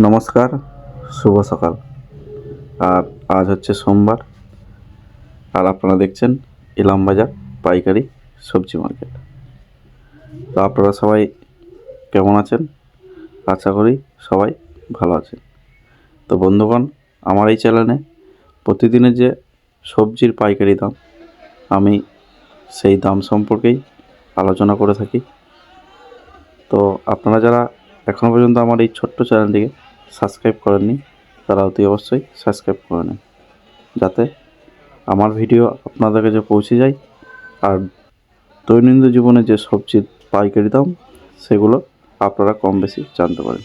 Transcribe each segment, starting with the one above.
নমস্কার, শুভ সকাল। আর আজ হচ্ছে সোমবার, আর আপনারা দেখছেন ইলামবাজার পাইকারি সবজি মার্কেট। তো আপনারা সবাই কেমন আছেন? আশা করি সবাই ভালো আছেন। তো বন্ধুগণ, আমার এই চ্যানেলে প্রতিদিনের যে সবজির পাইকারি দাম, আমি সেই দাম সম্পর্কেই আলোচনা করে থাকি। তো আপনারা যারা এখনও পর্যন্ত আমার এই ছোট্ট চ্যানেলটিকে সাবস্ক্রাইব করেননি, তারা অতি অবশ্যই সাবস্ক্রাইব করে নেন, যাতে আমার ভিডিও আপনাদের কাছে পৌঁছে যায় আর দৈনন্দিন জীবনে যে সবজির পাইকারি দাম সেগুলো আপনারা কম বেশি জানতে পারেন।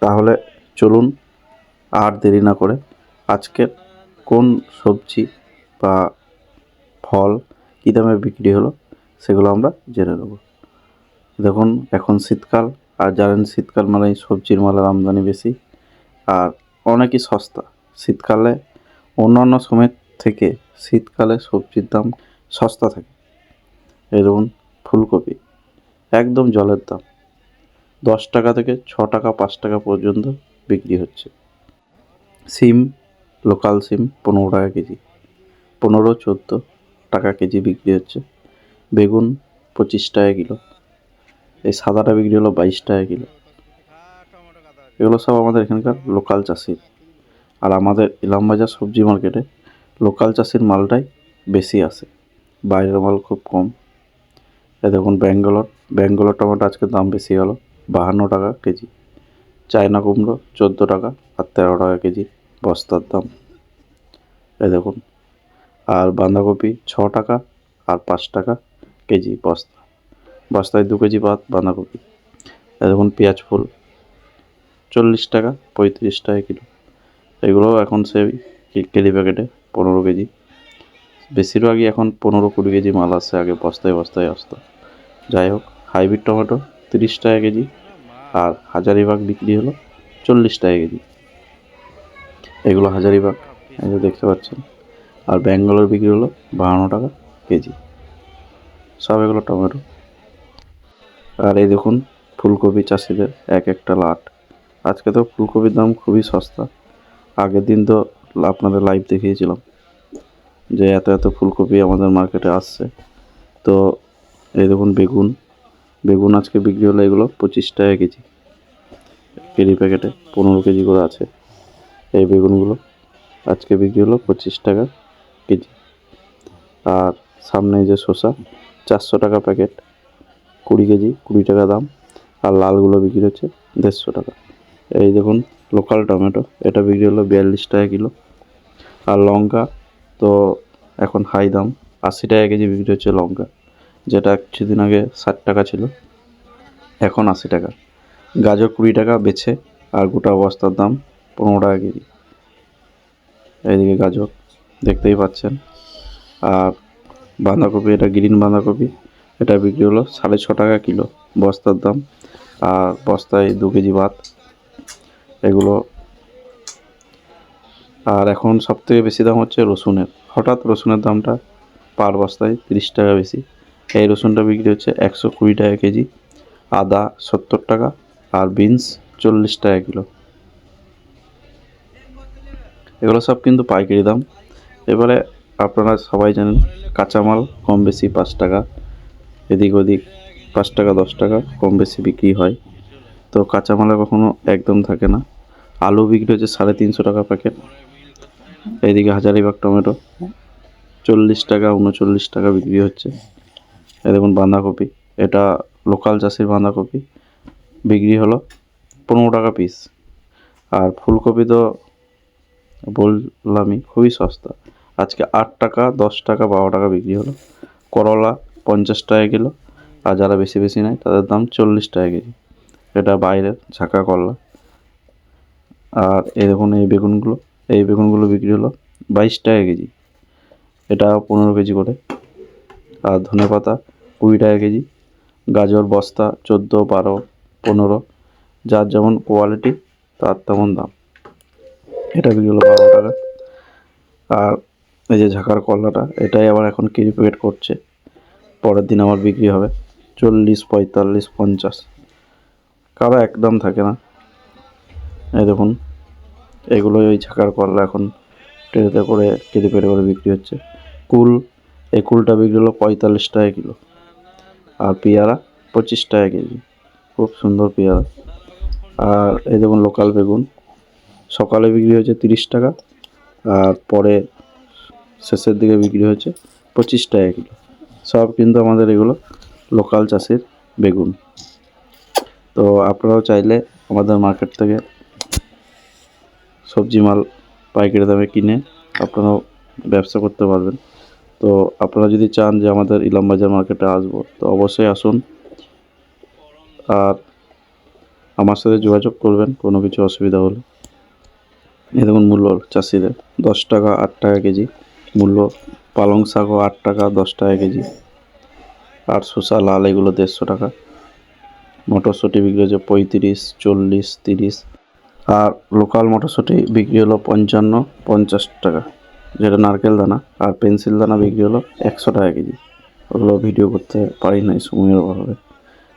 তাহলে চলুন আর দেরি না করে আজকের কোন সবজি বা ফল কী দামে বিক্রি হলো সেগুলো আমরা জেনে নেব। দেখুন, এখন শীতকাল, আর জানেন শীতকাল মানে সবজির মালের আমদানি বেশি আর অনেকই সস্তা। শীতকালে অন্যান্য সময়ের থেকে শীতকালে সবজির দাম সস্তা থাকে। এই ধরুন, ফুলকপি একদম জলের দাম, 10 টাকা থেকে 6 টাকা 5 টাকা পর্যন্ত বিক্রি হচ্ছে। সিম, লোকাল সিম 15 টাকা কেজি, 15-14 টাকা কেজি বিক্রি হচ্ছে। বেগুন 25 টাকা কিলো, এই সাদাটা বিক্রি হলো 22 টাকা কিলো। এগুলো সব আমাদের এখানকার লোকাল চাষির। আর আমাদের ইলামবাজার সবজি মার্কেটে লোকাল চাষির মালটাই বেশি আসে, বাইরের মাল খুব কম। এই দেখুন, ব্যাঙ্গালোর টমেটো আজকে দাম বেশি হলো, 52 টাকা কেজি। চায়না কুমড়ো 14 টাকা আর 13 টাকা কেজি বস্তার দাম। এই দেখুন, আর বাঁধাকপি 6 টাকা আর 5 টাকা কেজি বস্তায় 2 কেজি বাঁধাকপি। এই দেখুন, পেঁয়াজ ফুল 40 টাকা 35 টাকা কিলো। এগুলো এখন সেই কেজি প্যাকেটে 15 কেজি। বেশিরভাগই এখন 15-20 কেজি মাল আসছে, আগে বস্তায় বস্তায় আসতো। যাই হোক, হাইব্রিড টমেটো 30 টাকা কেজি আর হাজারিবাগ বিক্রি হলো 40 টাকা কেজি। এগুলো হাজারিবাগ, এই যে দেখতে পাচ্ছেন। আর ব্যাঙ্গালোর বিক্রি হলো 52 টাকা কেজি। সব এগুলো টমেটো। আর এই দেখুন, ফুলকপি চাষিদের এক একটা লাট। আজকে তো ফুলকপির দাম খুবই সস্তা। আগের দিন তো আপনাদের লাইভ দেখিয়েছিলাম যে এত এত ফুলকপি আমাদের মার্কেটে আসছে। তো এই দেখুন, বেগুন আজকে বিক্রি হলো এগুলো 25 টাকা কেজি। কেজি প্যাকেটে 15 কেজি করে আছে। এই বেগুনগুলো আজকে বিক্রি হলো 25 টাকা কেজি। আর সামনে যে শসা 400 টাকা প্যাকেট, 20 কেজি 20 টাকা দাম। আর লালগুলো বিক্রি হচ্ছে 150 টাকা। এই দেখুন, লোকাল টমেটো, এটা বিক্রি হলো 42 টাকা কিলো। আর লঙ্কা তো এখন হাই দাম, 80 টাকা কেজি বিক্রি হচ্ছে লঙ্কা, যেটা কিছুদিন আগে 60 টাকা ছিল, এখন 80 টাকা। গাজর 20 টাকা বেছে, আর গোটা বস্তার দাম 15 টাকা কেজি। এইদিকে গাজর দেখতেই পাচ্ছেন। আর বাঁধাকপি, এটা গ্রিন বাঁধাকপি, এটা বিক্রি হলো 6.5 টাকা কিলো বস্তার দাম, আর বস্তায় 2 কেজি এগুলো। আর এখন সবথেকে বেশি দাম হচ্ছে রসুনের। হঠাৎ রসুনের দামটা পার বস্তায় 30 টাকা বেশি। এই রসুনটা বিক্রি হচ্ছে 120 টাকা কেজি। আদা 70 টাকা আর বিনস 40 টাকা কিলো। এগুলো সব কিন্তু পাইকারি দাম। এবারে আপনারা সবাই জানেন কাঁচামাল কম বেশি 5 টাকা এদিক ওদিক, 5 টাকা 10 টাকা কম বেশি বিক্রি হয়। তো কাঁচামালে কখনো একদম থাকে না। আলু বিক্রি হচ্ছে 350 টাকা প্যাকেট। এইদিকে হাজারিবাগ টমেটো 40 টাকা 39 টাকা বিক্রি হচ্ছে। এই দেখুন বাঁধাকপি, এটা লোকাল চাষির বাঁধাকপি, বিক্রি হলো 15 টাকা পিস। আর ফুলকপি তো বললামই খুবই সস্তা, আজকে 8 টাকা 10 টাকা 12 টাকা বিক্রি হলো। করলা 50 টাকা কিলো, আর যারা বেশি বেশি নেয় তাদের দাম 40 টাকা কেজি। এটা বাইরের ঝাঁকা করলা। আর এই দেখুন, এই বেগুনগুলো বিক্রি হলো 22 টাকা কেজি, এটা 15 কেজি করে। আর ধনেপাতা 20 টাকা কেজি। গাজর বস্তা 14, 12, 15, যার যেমন কোয়ালিটি তার তেমন দাম। এটা বিক্রি হলো 12 টাকা। আর এই যে ঝাঁকার করলাটা, এটাই আবার এখন কেজি প্যাকেট করছে, পরের দিন আবার বিক্রি হবে 40, 45, 50, কারো একদম থাকে না। এই দেখুন, এগুলো ওই ঝাঁকার করলা এখন ট্রেতে করে কেজি পেটে করে বিক্রি হচ্ছে। কুল, এই কুলটা বিক্রি হলো 45 টাকা কিলো। আর পেয়ারা 25 টাকা কেজি, খুব সুন্দর পেয়ারা। আর এই দেখুন লোকাল বেগুন, সকালে বিক্রি হয়েছে 30 টাকা, আর পরে শেষের দিকে বিক্রি হয়েছে 25 টাকা কিলো। সব কিন্তু আমাদের এগুলো লোকাল চাষের বেগুন। তো আপনারাও চাইলে আমাদের মার্কেট থেকে সবজি মাল পাইকারি দামে কিনে আপনারাও ব্যবসা করতে পারবেন। তো আপনারা যদি চান যে আমাদের ইলামবাজার মার্কেটে আসবো, তো অবশ্যই আসুন আর আমার সাথে যোগাযোগ করবেন কোনো কিছু অসুবিধা হলে। এই দেখুন মূল্য চাষিদের 10 টাকা 8 টাকা কেজি মূল্য। পালং শাকও 8 টাকা 10 টাকা কেজি। আর শসা লাল এগুলো 150 টাকা। মটরশুঁটি বিক্রি হচ্ছে 35, 40, 30। আর লোকাল মটরশুঁটি বিক্রি হলো 55, 50 টাকা, যেটা নারকেল দানা। আর পেন্সিল দানা বিক্রি হলো 100 টাকা কেজি। ওগুলো ভিডিও করতে পারি না এই সময়ের অভাবে।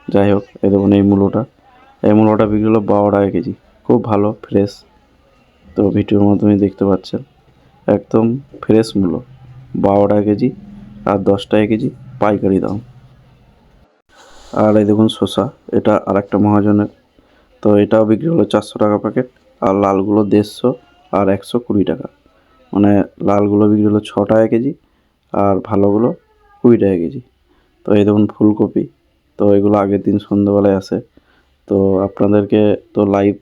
যাই হোক, এই দেখুন এই মূলোটা বিক্রি হলো 12 টাকা কেজি, খুব ভালো ফ্রেশ। তো ভিডিওর মাধ্যমে দেখতে পাচ্ছেন একদম ফ্রেশ মূলো, 12 টাকা কেজি আর 10 টাকা কেজি পাইকারি দাম। আর এই দেখুন শসা, এটা আরেকটা মহাজনের, তো এটাও বিক্রি হলো 400 টাকা প্যাকেট। আর লালগুলো 150 আর 120 টাকা, মানে লালগুলো বিক্রি হলো 6 টাকা কেজি আর ভালোগুলো 20 টাকা কেজি। তো এই দেখুন ফুলকপি, তো এগুলো আগের দিন সন্ধ্যেবেলায় আসে। তো আপনাদেরকে তো লাইভ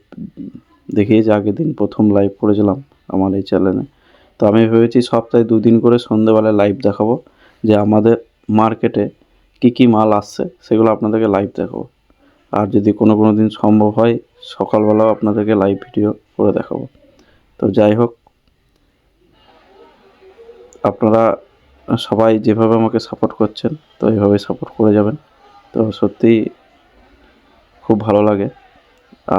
দেখিয়েছি, আগের দিন প্রথম লাইভ করেছিলাম আমার এই চ্যানেলে। তো আমি ভেবেছি সপ্তাহে 2 দিন করে সন্ধ্যেবেলায় লাইভ দেখাবো, যে আমাদের মার্কেটে কী কী মাল আসছে সেগুলো আপনাদেরকে লাইভ দেখাবো। আর যদি কোনো দিন সম্ভব হয় সকালবেলাও আপনাদেরকে লাইভ ভিডিও করে দেখাবো। তো যাই হোক, আপনারা সবাই যেভাবে আমাকে সাপোর্ট করছেন, তো এইভাবে সাপোর্ট করে যাবেন। তো সত্যিই খুব ভালো লাগে।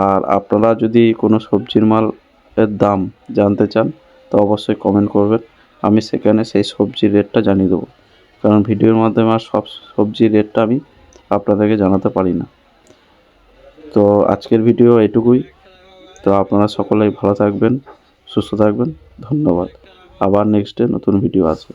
আর আপনারা যদি কোনো সবজির মালের দাম জানতে চান, তো অবশ্যই কমেন্ট করবেন, আমি সেখানে সেই সবজির রেটটা জানিয়ে দেবো। কারণ ভিডিওর মাধ্যমে আর সব সবজির রেটটা আমি আপনাদেরকে জানাতে পারি না। তো আজকের ভিডিও এটুকুই। তো আপনারা সকলেই ভালো থাকবেন, সুস্থ থাকবেন। ধন্যবাদ। আবার নেক্সট ডে নতুন ভিডিও আসবে।